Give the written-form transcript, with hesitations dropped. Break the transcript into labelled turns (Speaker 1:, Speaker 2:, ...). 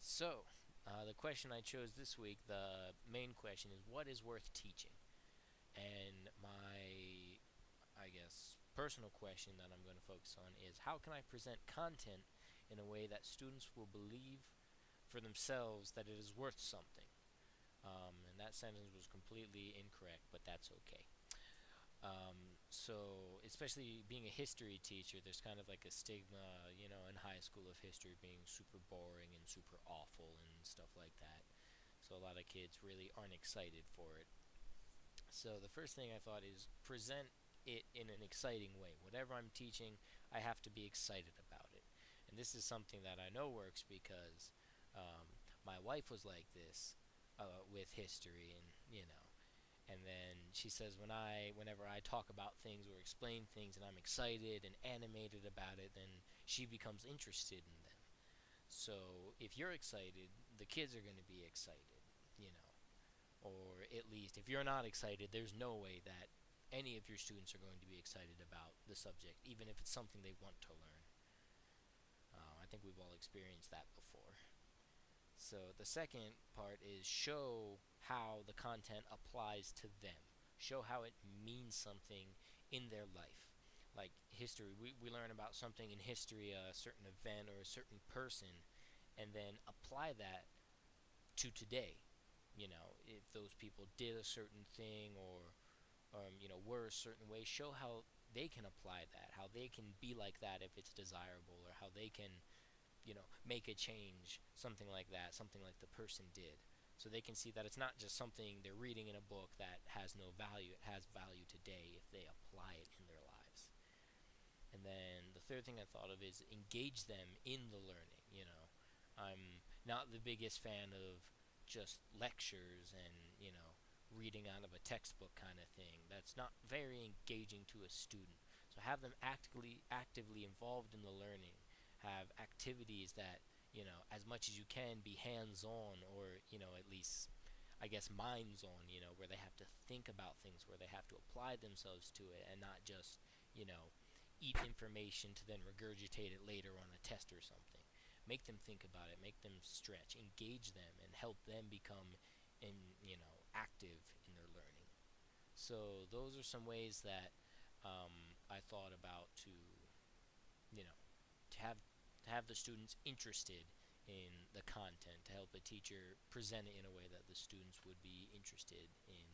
Speaker 1: The question I chose this week, the main question is what is worth teaching? And I guess, personal question that I'm going to focus on is how can I present content in a way that students will believe for themselves that it is worth something? And that sentence was completely incorrect, but that's okay. Especially being a history teacher, there's kind of like a stigma, in high school of history being super boring and super awful and stuff like that. So a lot of kids really aren't excited for it. So the first thing I thought is present it in an exciting way. Whatever I'm teaching, I have to be excited about it. And this is something that I know works because my wife was like this with history, and then she says whenever I talk about things or explain things and I'm excited and animated about it, then she becomes interested in them. So if you're excited, the kids are going to be excited, you know. Or at least if you're not excited, there's no way that any of your students are going to be excited about the subject, even if it's something they want to learn. I think we've all experienced that before. So the second part is show how the content applies to them. Show how it means something in their life. Like history, we learn about something in history, a certain event or a certain person, and then apply that to today. If those people did a certain thing or were a certain way, show how they can apply that, how they can be like that if it's desirable, or how they can make a change, something like that, something like the person did. So they can see that it's not just something they're reading in a book that has no value, it has value today if they apply it in their lives. And then the third thing I thought of is engage them in the learning. I'm not the biggest fan of just lectures and, reading out of a textbook kind of thing. That's not very engaging to a student. So have them actively involved in the learning. Have activities that, as much as you can be hands-on, or, at least I guess minds-on, where they have to think about things, where they have to apply themselves to it and not just, you know, eat information to then regurgitate it later on a test or something. Make them think about it, make them stretch, engage them, and help them become active in their learning. So those are some ways that I thought about you know to have the students interested in the content, to help a teacher present it in a way that the students would be interested in